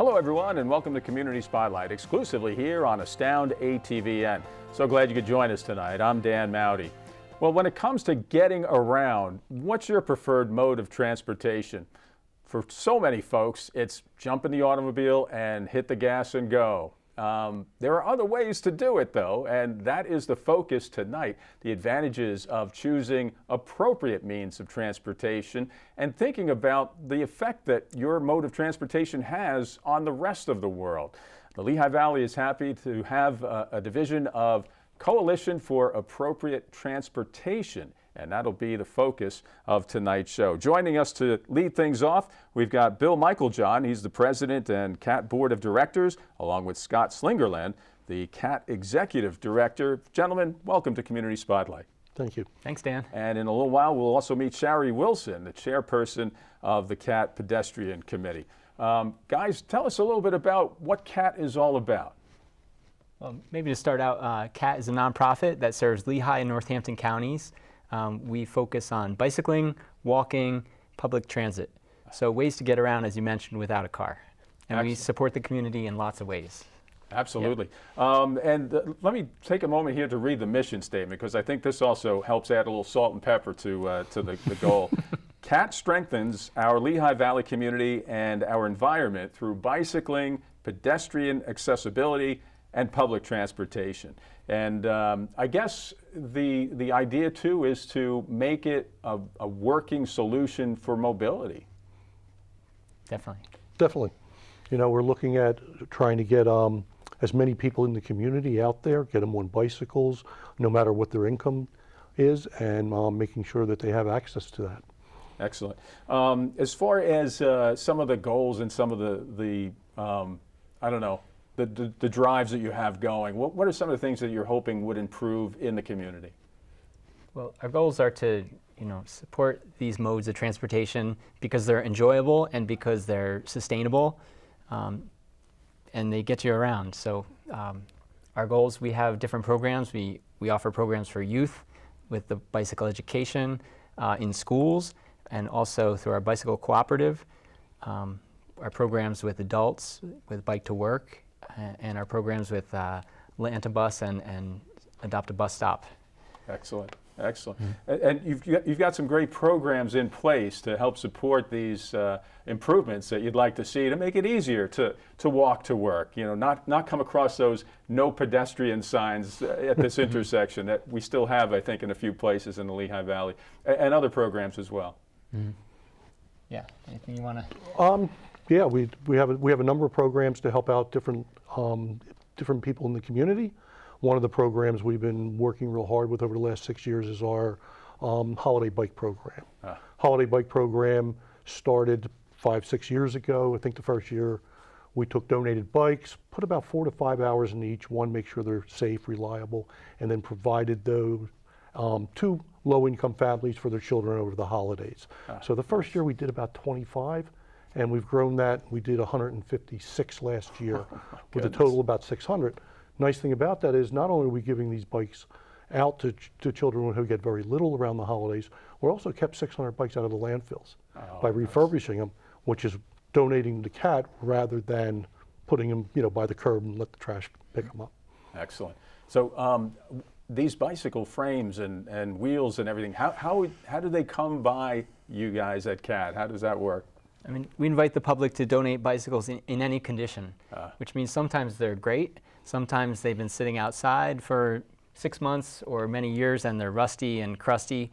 Hello everyone and welcome to Community Spotlight, exclusively here on Astound ATVN. So glad you could join us tonight. I'm Dan Mowdy. Well, when it comes to getting around, what's your preferred mode of transportation? For so many folks, it's jump in the automobile and hit the gas and go. There are other ways to do it though, and that is the focus tonight, the advantages of choosing appropriate means of transportation and thinking about the effect that your mode of transportation has on the rest of the world. The Lehigh Valley is happy to have a division of Coalition for Appropriate Transportation, and that'll be the focus of tonight's show. Joining us to lead things off, we've got Bill Meiklejohn. He's the president and CAT Board of Directors, along with Scott Slingerland, the CAT Executive Director. Gentlemen, welcome to Community Spotlight. Thank you. Thanks, Dan. And in a little while, we'll also meet Shari Wilson, the chairperson of the CAT Pedestrian Committee. Guys, tell us a little bit about what CAT is all about. Well, maybe to start out, CAT is a nonprofit that serves Lehigh and Northampton counties. We focus on bicycling, walking, public transit. So ways to get around, as you mentioned, without a car. And Excellent. We support the community in lots of ways. Absolutely. Yep. Let me take a moment here to read the mission statement, because I think this also helps add a little salt and pepper to the goal. CAT strengthens our Lehigh Valley community and our environment through bicycling, pedestrian accessibility, and public transportation. And I guess the idea too is to make it a working solution for mobility. Definitely. Definitely. You know, we're looking at trying to get as many people in the community out there, get them on bicycles, no matter what their income is, and making sure that they have access to that. Excellent. As far as some of the goals and some of the I don't know, the drives that you have going, what are some of the things that you're hoping would improve in the community? Well, our goals are to, support these modes of transportation because they're enjoyable and because they're sustainable, and they get you around. So our goals, we have different programs. We offer programs for youth with the bicycle education in schools, and also through our bicycle cooperative, our programs with adults with Bike to Work, and our programs with Lantibus and Adopt a Bus Stop. Excellent, excellent. Mm-hmm. And you've got some great programs in place to help support these improvements that you'd like to see to make it easier to walk to work. Not come across those no pedestrian signs at this intersection that we still have, I think, in a few places in the Lehigh Valley, and other programs as well. Mm-hmm. Yeah. Anything you want to? Yeah, we have a number of programs to help out different people in the community. One of the programs we've been working real hard with over the last 6 years is our holiday bike program. Holiday bike program started 5-6 years ago. I think the first year we took donated bikes, put about 4 to 5 hours in each one, make sure they're safe, reliable, and then provided those to low-income families for their children over the holidays. So the first year we did about 25. And we've grown that. We did 156 last year with a total of about 600. Nice thing about that is not only are we giving these bikes out to children who get very little around the holidays, we're also kept 600 bikes out of the landfills by refurbishing them, which is donating to CAT rather than putting them by the curb and let the trash pick them up. Excellent. So these bicycle frames and wheels and everything, how do they come by you guys at CAT? How does that work? I mean, we invite the public to donate bicycles in any condition, which means sometimes they're great, sometimes they've been sitting outside for 6 months or many years and they're rusty and crusty,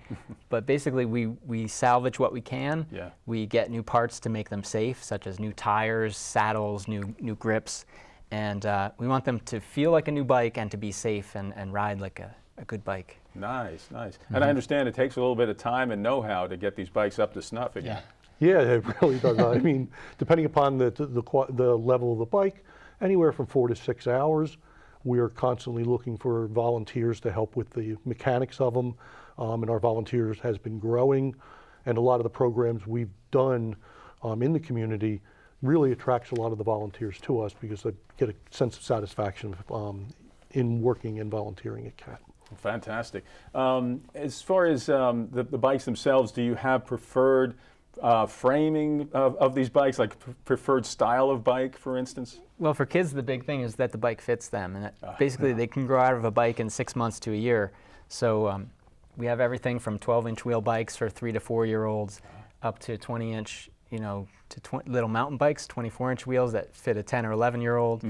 but basically we salvage what we can. Yeah. We get new parts to make them safe, such as new tires, saddles, new grips, and we want them to feel like a new bike and to be safe and ride like a good bike. Nice, nice. Mm-hmm. And I understand it takes a little bit of time and know-how to get these bikes up to snuff again. Yeah. Yeah, it really does. I mean, depending upon the level of the bike, anywhere from 4 to 6 hours. We are constantly looking for volunteers to help with the mechanics of them, and our volunteers has been growing. And a lot of the programs we've done in the community really attracts a lot of the volunteers to us because they get a sense of satisfaction in working and volunteering at CAT. Fantastic. As far as the bikes themselves, do you have preferred framing of these bikes, like preferred style of bike, for instance? Well, for kids, the big thing is that the bike fits them, and that basically they can grow out of a bike in 6 months to a year. So we have everything from 12-inch wheel bikes for 3 to 4-year-olds up to 20-inch, to little mountain bikes, 24-inch wheels that fit a 10 or 11-year-old.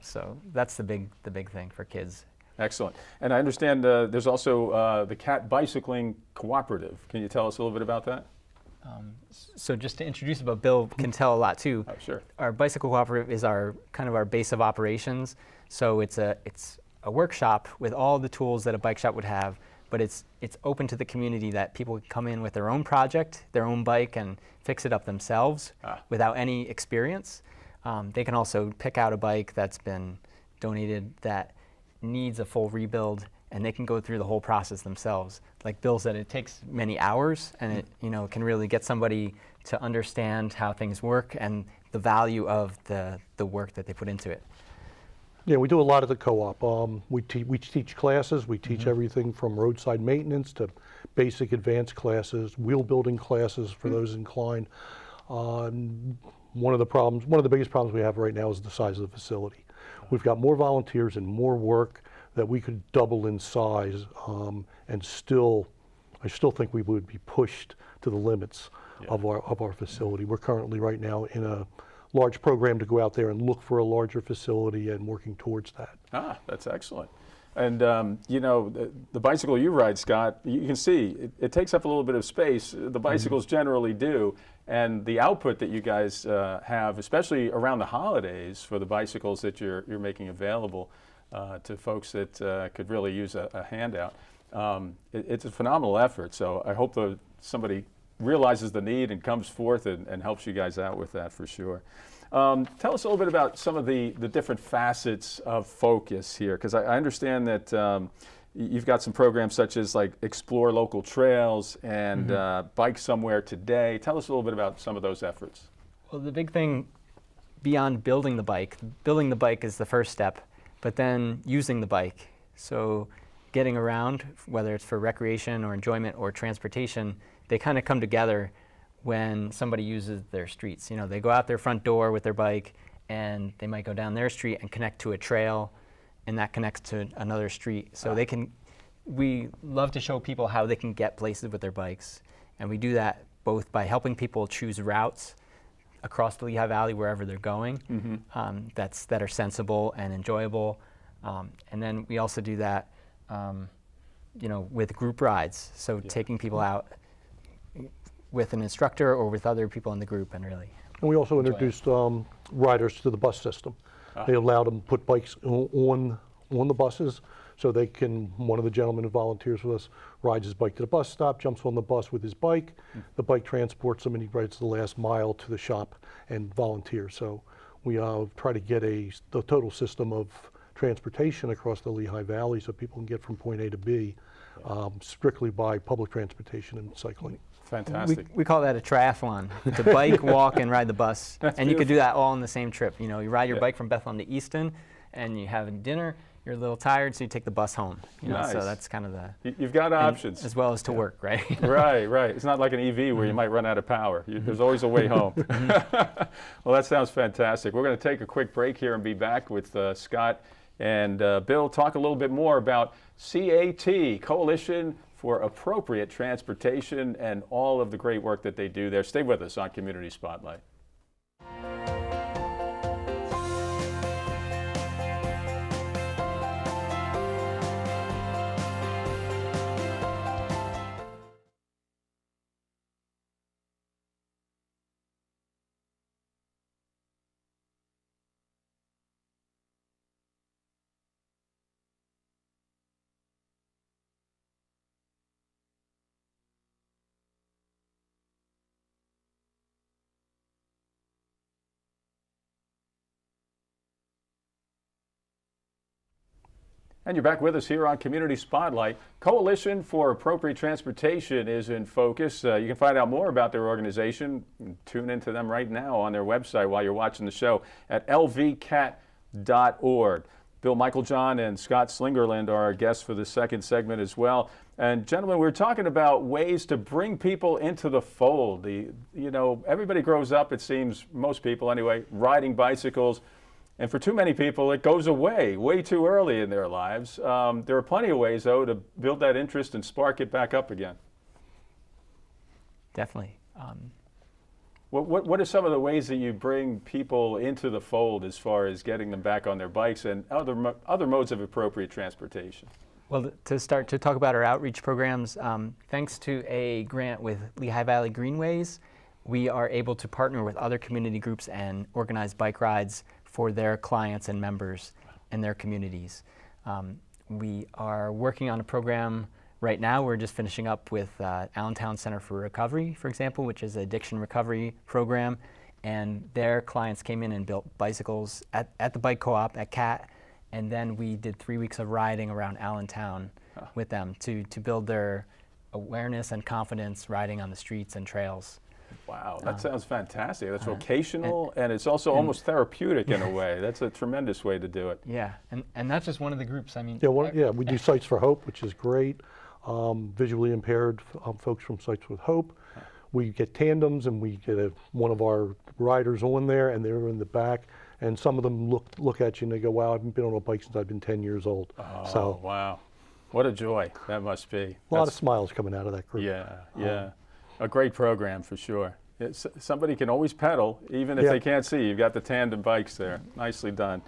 So that's the big thing for kids. Excellent. And I understand there's also the Cat Bicycling Cooperative. Can you tell us a little bit about that? So just to introduce about Bill can tell a lot too. Oh, sure. Our bicycle cooperative is our kind of our base of operations. So it's a workshop with all the tools that a bike shop would have, but it's open to the community that people can come in with their own project, their own bike, and fix it up themselves without any experience. They can also pick out a bike that's been donated that needs a full rebuild, and they can go through the whole process themselves. Like Bill said, it takes many hours, and it can really get somebody to understand how things work and the value of the work that they put into it. Yeah, we do a lot of the co-op. We teach classes. We teach everything from roadside maintenance to basic advanced classes, wheel building classes for those inclined. One of the biggest problems we have right now is the size of the facility. We've got more volunteers and more work that we could double in size, and I still think we would be pushed to the limits of our facility. We're currently right now in a large program to go out there and look for a larger facility and working towards that. That's excellent. And the bicycle you ride, Scott, you can see it takes up a little bit of space. The bicycles generally do. And the output that you guys have, especially around the holidays for the bicycles that you're making available to folks that could really use a handout, it's a phenomenal effort. So I hope somebody realizes the need and comes forth and helps you guys out with that for sure. Tell us a little bit about some of the different facets of focus here, because I understand that you've got some programs such as like Explore Local Trails and Bike Somewhere Today. Tell us a little bit about some of those efforts. Well, the big thing beyond building the bike is the first step, but then using the bike. So getting around, whether it's for recreation or enjoyment or transportation, they kind of come together when somebody uses their streets. They go out their front door with their bike and they might go down their street and connect to a trail, and that connects to another street. So we love to show people how they can get places with their bikes. And we do that both by helping people choose routes across the Lehigh Valley wherever they're going that are sensible and enjoyable. And then we also do that with group rides. So taking people out with an instructor or with other people in the group and really. And we also introduced riders to the bus system. They allowed them to put bikes on the buses, so they can, one of the gentlemen who volunteers with us rides his bike to the bus stop, jumps on the bus with his bike, the bike transports him, and he rides the last mile to the shop and volunteers. So we try to get the total system of transportation across the Lehigh Valley so people can get from point A to B strictly by public transportation and cycling. Fantastic. We call that a triathlon. To bike, walk, and ride the bus. And you could do that all on the same trip. You ride your bike from Bethlehem to Easton, and you have dinner. You're a little tired, so you take the bus home. Nice. So that's kind of the. You've got options. As well as to work, right? Right. It's not like an EV where you might run out of power. There's always a way home. Well, that sounds fantastic. We're going to take a quick break here and be back with Scott and Bill. Talk a little bit more about CAT, Coalition for Appropriate Transportation, and all of the great work that they do there. Stay with us on Community Spotlight. And you're back with us here on Community Spotlight. Coalition for Appropriate Transportation is in focus. You can find out more about their organization. Tune into them right now on their website while you're watching the show at lvcat.org. Bill Meiklejohn and Scott Slingerland are our guests for the second segment as well. And gentlemen, we're talking about ways to bring people into the fold. Everybody grows up, it seems, most people anyway, riding bicycles. And for too many people, it goes away way too early in their lives. There are plenty of ways, though, to build that interest and spark it back up again. Definitely. What are some of the ways that you bring people into the fold as far as getting them back on their bikes and other modes of appropriate transportation? Well, to start to talk about our outreach programs, thanks to a grant with Lehigh Valley Greenways, we are able to partner with other community groups and organize bike rides for their clients and members and their communities. We are working on a program right now. We're just finishing up with Allentown Center for Recovery, for example, which is an addiction recovery program. And their clients came in and built bicycles at the bike co-op at CAT. And then we did 3 weeks of riding around Allentown with them to build their awareness and confidence riding on the streets and trails. Wow, that sounds fantastic. That's vocational, and it's also almost therapeutic in a way. That's a tremendous way to do it. Yeah, and that's just one of the groups. I mean, we do Sights for Hope, which is great. Visually impaired folks from Sights with Hope. We get tandems, and we get one of our riders on there, and they're in the back. And some of them look at you and they go, "Wow, I haven't been on a bike since I've been 10 years old." Oh, wow. What a joy that must be. A lot of smiles coming out of that group. Yeah. A great program for sure. Somebody can always pedal, even if they can't see. You've got the tandem bikes there. Nicely done.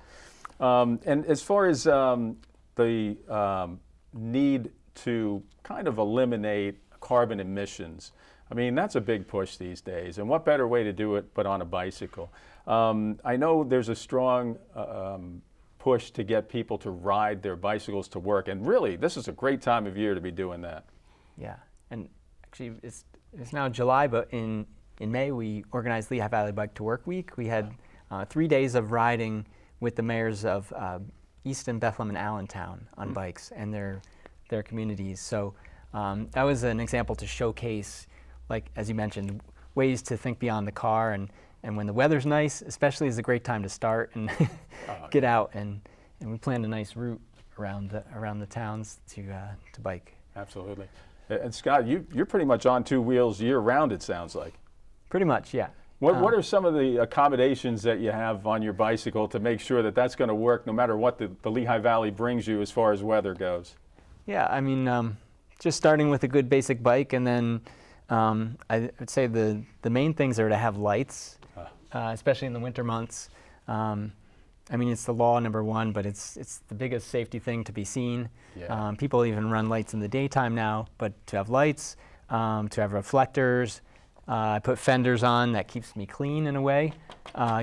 And as far as the need to kind of eliminate carbon emissions, I mean, that's a big push these days. And what better way to do it but on a bicycle? I know there's a strong push to get people to ride their bicycles to work. And really, this is a great time of year to be doing that. Yeah, and actually it's now July, but in May we organized Lehigh Valley Bike to Work Week. We had 3 days of riding with the mayors of Easton, Bethlehem, and Allentown on bikes and their communities. So that was an example to showcase, like as you mentioned, ways to think beyond the car, and when the weather's nice, especially, is a great time to start and get out. And we planned a nice route around the towns to bike. Absolutely. And Scott, you're pretty much on two wheels year-round, it sounds like. Pretty much, yeah. What are some of the accommodations that you have on your bicycle to make sure that that's going to work no matter what the Lehigh Valley brings you as far as weather goes? Yeah, I mean, just starting with a good basic bike, and then I would say the main things are to have lights, especially in the winter months. I mean, it's the law number one, but it's the biggest safety thing to be seen. Yeah. People even run lights in the daytime now, but to have lights, to have reflectors. I put fenders on. That keeps me clean in a way,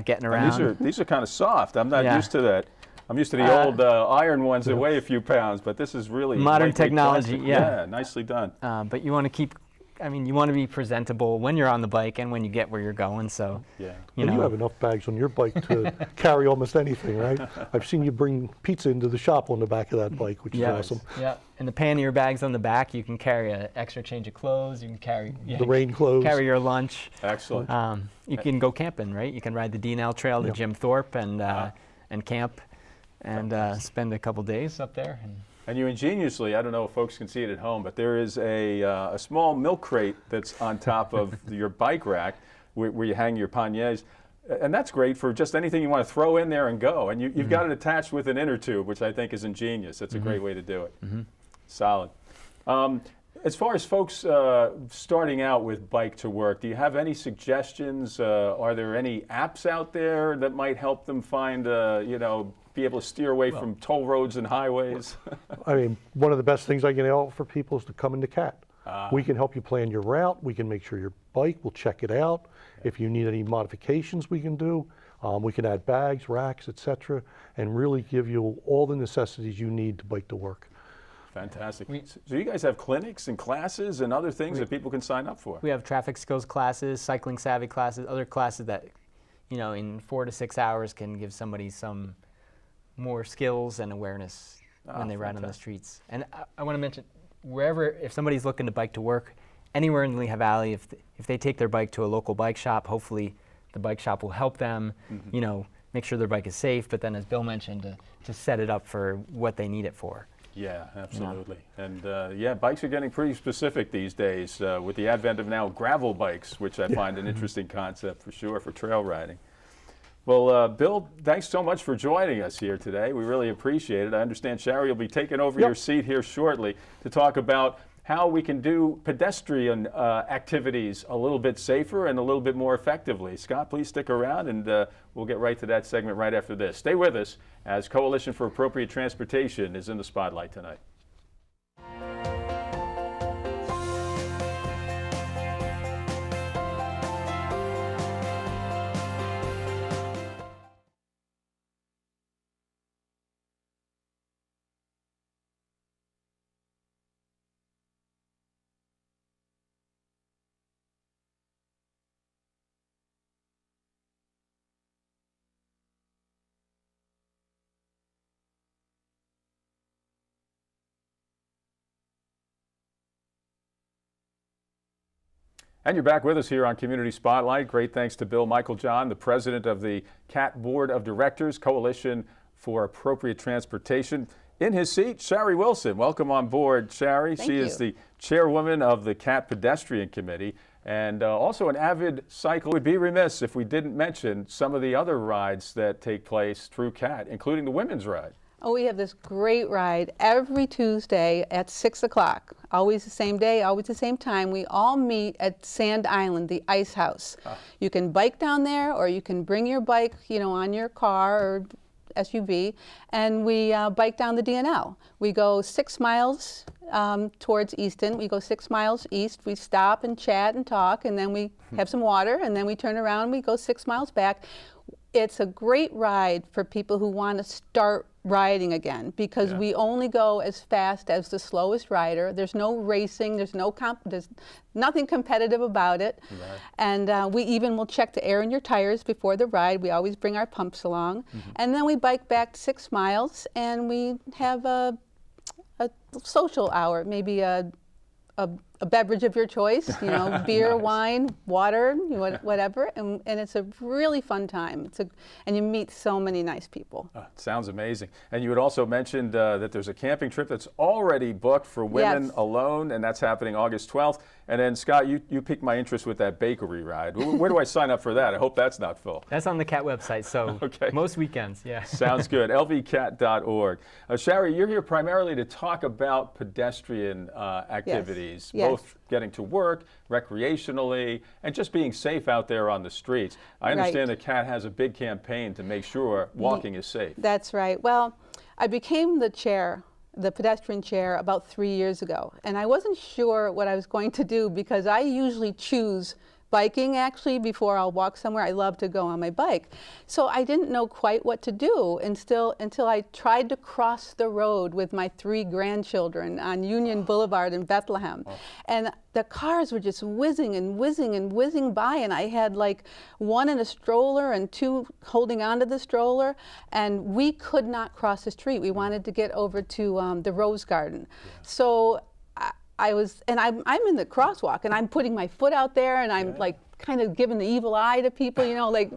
getting around. And these are kind of soft. I'm not used to that. I'm used to the old iron ones that weigh a few pounds, but this is really modern technology. Yeah, nicely done. But you want to you want to be presentable when you're on the bike and when you get where you're going. So you have enough bags on your bike to carry almost anything, right? I've seen you bring pizza into the shop on the back of that bike, which is awesome. Yeah, and the pannier bags on the back, you can carry an extra change of clothes. You can carry the rain clothes. Carry your lunch. Excellent. You can go camping, right? You can ride the D&L Trail to Jim Thorpe and camp and spend a couple days up there. And you ingeniously, I don't know if folks can see it at home, but there is a small milk crate that's on top of your bike rack where you hang your panniers. And that's great for just anything you want to throw in there and go. And you've got it attached with an inner tube, which I think is ingenious. That's a great way to do it. Solid. As far as folks starting out with bike to work, do you have any suggestions? Are there any apps out there that might help them find, be able to steer away from toll roads and highways? I mean, one of the best things I can offer people is to come into CAT. We can help you plan your route. We can make sure your bike, we'll check it out. If you need any modifications, we can do. We can add bags, racks, etc., and really give you all the necessities you need to bike to work. Fantastic. So you guys have clinics and classes and other things that people can sign up for? We have traffic skills classes, cycling savvy classes, other classes that, in 4 to 6 hours can give somebody some more skills and awareness when they ride on the streets. And I want to mention, if somebody's looking to bike to work, anywhere in Lehigh Valley, if they take their bike to a local bike shop, hopefully the bike shop will help them, make sure their bike is safe, but then as Bill mentioned, to set it up for what they need it for. Yeah, absolutely. And yeah, bikes are getting pretty specific these days with the advent of now gravel bikes, which I find an interesting concept for sure for trail riding. Well, Bill, thanks so much for joining us here today. We really appreciate it. I understand Shari will be taking over your seat here shortly to talk about how we can do pedestrian activities a little bit safer and a little bit more effectively. Scott, please stick around, and we'll get right to that segment right after this. Stay with us as Coalition for Appropriate Transportation is in the spotlight tonight. And you're back with us here on Community Spotlight. Great thanks to Bill Meiklejohn, the president of the CAT Board of Directors, Coalition for Appropriate Transportation. In his seat, Shari Wilson. Welcome on board, Shari. She is the chairwoman of the CAT Pedestrian Committee and also an avid cyclist. We'd be remiss if we didn't mention some of the other rides that take place through CAT, including the women's ride. Oh, we have this great ride every Tuesday at 6 o'clock. Always the same day, always the same time. We all meet at Sand Island, the ice house. You can bike down there, or you can bring your bike, on your car or SUV, and we bike down the DNL. We go 6 miles towards Easton. We go 6 miles east. We stop and chat and talk, and then we have some water, and then we turn around and we go 6 miles back. It's a great ride for people who want to start riding again, because we only go as fast as the slowest rider. There's no racing, there's nothing competitive about it. Right. And we even will check the air in your tires before the ride. We always bring our pumps along. And then we bike back 6 miles and we have a social hour, maybe a beverage of your choice, beer, nice. Wine, water, whatever, and it's a really fun time. And you meet so many nice people. Sounds amazing. And you had also mentioned that there's a camping trip that's already booked for women alone, and that's happening August 12th. And then, Scott, you piqued my interest with that bakery ride. Where do I sign up for that? I hope that's not full. That's on the CAT website, so most weekends, Sounds good. lvcat.org. Shari, you're here primarily to talk about pedestrian activities, both getting to work, recreationally, and just being safe out there on the streets. I understand that CAT has a big campaign to make sure walking is safe. That's right. Well, I became the pedestrian chair about 3 years ago, and I wasn't sure what I was going to do, because I usually choose biking actually before I'll walk somewhere. I love to go on my bike. So I didn't know quite what to do until I tried to cross the road with my 3 grandchildren on Union Boulevard in Bethlehem. And the cars were just whizzing and whizzing and whizzing by, and I had like 1 in a stroller and 2 holding onto the stroller, and we could not cross the street. We wanted to get over to the Rose Garden. So I'm in the crosswalk, and I'm putting my foot out there, and I'm like kind of giving the evil eye to people,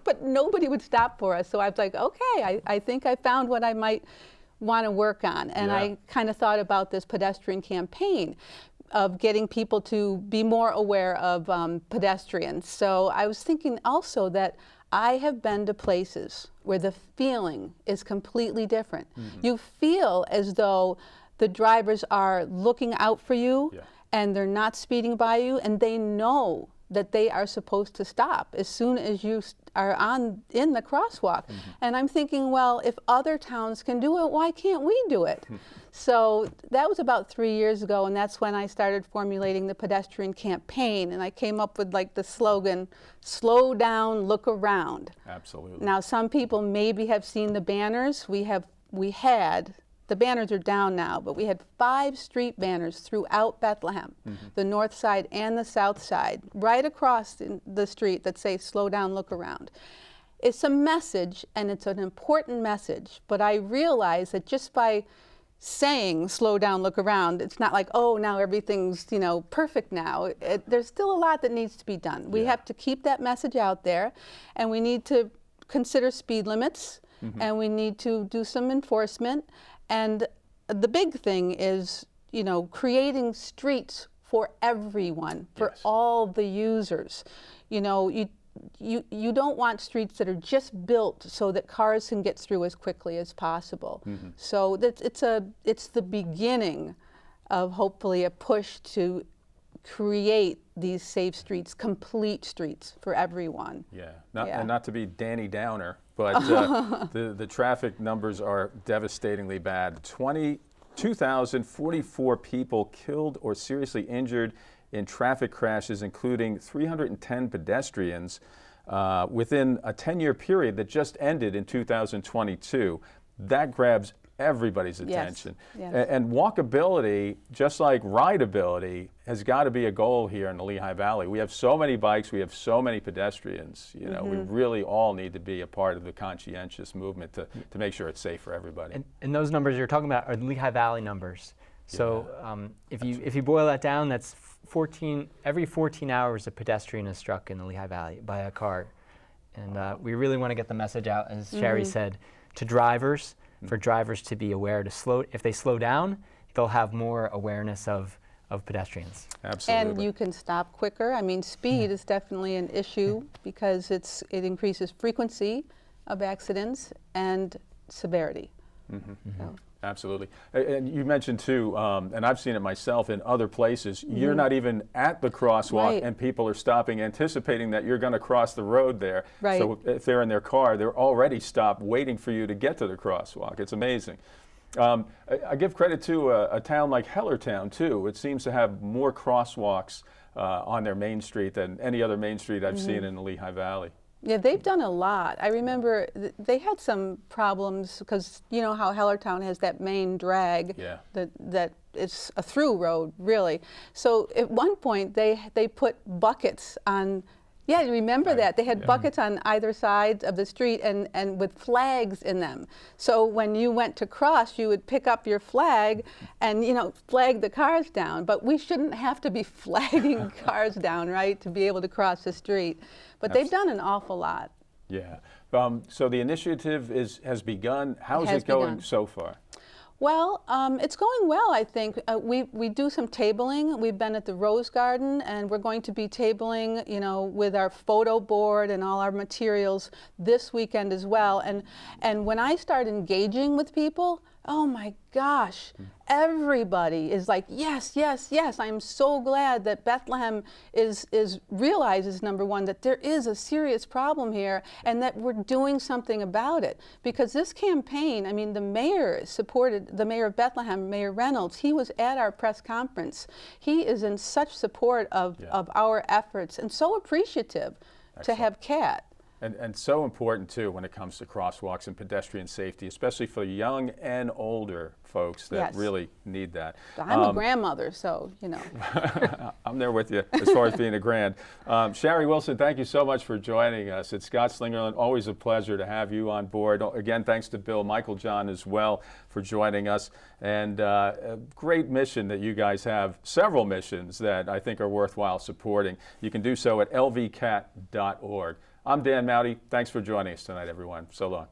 but nobody would stop for us. So I was like, okay, I think I found what I might want to work on. And I kind of thought about this pedestrian campaign of getting people to be more aware of pedestrians. So I was thinking also that I have been to places where the feeling is completely different. You feel as though the drivers are looking out for you, and they're not speeding by you, and they know that they are supposed to stop as soon as you are in the crosswalk. And I'm thinking, well, if other towns can do it, why can't we do it? So that was about 3 years ago, and that's when I started formulating the pedestrian campaign, and I came up with like the slogan, "Slow down, look around." Absolutely. Now, some people maybe have seen the banners. The banners are down now, but we had 5 street banners throughout Bethlehem, the north side and the south side, right across the street that say, "Slow down, look around." It's a message, and it's an important message, but I realize that just by saying "slow down, look around," it's not like, oh, now everything's perfect now. There's still a lot that needs to be done. We have to keep that message out there, and we need to consider speed limits, and we need to do some enforcement. And the big thing is, you know, creating streets for everyone, for all the users. You know, you don't want streets that are just built so that cars can get through as quickly as possible. So it's the beginning of hopefully a push to create these safe streets, complete streets for everyone. Yeah, and not to be Danny Downer, but the traffic numbers are devastatingly bad. 2,044 people killed or seriously injured in traffic crashes, including 310 pedestrians within a 10-year period that just ended in 2022. That grabs everybody's attention. Yes. And walkability, just like rideability, has got to be a goal here in the Lehigh Valley. We have so many bikes, we have so many pedestrians. You know, we really all need to be a part of the conscientious movement to make sure it's safe for everybody. And those numbers you're talking about are the Lehigh Valley numbers. So if you boil that down, that's every 14 hours a pedestrian is struck in the Lehigh Valley by a car. And we really want to get the message out, as Shari said, to drivers, for drivers to be aware if they slow down, they'll have more awareness of pedestrians. Absolutely. And you can stop quicker. I mean, speed is definitely an issue because it increases frequency of accidents and severity. So. Absolutely. And you mentioned too, and I've seen it myself in other places, you're not even at the crosswalk and people are stopping, anticipating that you're going to cross the road there. Right. So if they're in their car, they're already stopped waiting for you to get to the crosswalk. It's amazing. I give credit to a town like Hellertown too. It seems to have more crosswalks on their main street than any other main street I've seen in the Lehigh Valley. Yeah, they've done a lot. I remember they had some problems because you know how Hellertown has that main drag that is a through road, really. So at one point they put buckets on. Yeah, remember that? They had buckets on either side of the street and with flags in them. So when you went to cross, you would pick up your flag and, you know, flag the cars down. But we shouldn't have to be flagging cars down, right, to be able to cross the street. But they've done an awful lot. Yeah. So the initiative has begun. How's it going so far? Well, it's going well, I think. We do some tabling. We've been at the Rose Garden, and we're going to be tabling, you know, with our photo board and all our materials this weekend as well. And when I start engaging with people, oh my gosh, everybody is like, yes, yes, yes. I'm so glad that Bethlehem realizes, number one, that there is a serious problem here and that we're doing something about it. Because this campaign, I mean, the mayor supported, the mayor of Bethlehem, Mayor Reynolds, he was at our press conference. He is in such support of our efforts and so appreciative to have Kat. And so important, too, when it comes to crosswalks and pedestrian safety, especially for young and older folks that really need that. I'm a grandmother, so, you know. I'm there with you as far as being a grand. Shari Wilson, thank you so much for joining us. It's Scott Slingerland. Always a pleasure to have you on board. Again, thanks to Bill Meiklejohn as well for joining us. And a great mission that you guys have, several missions that I think are worthwhile supporting. You can do so at lvcat.org. I'm Dan Mowdy. Thanks for joining us tonight, everyone. So long.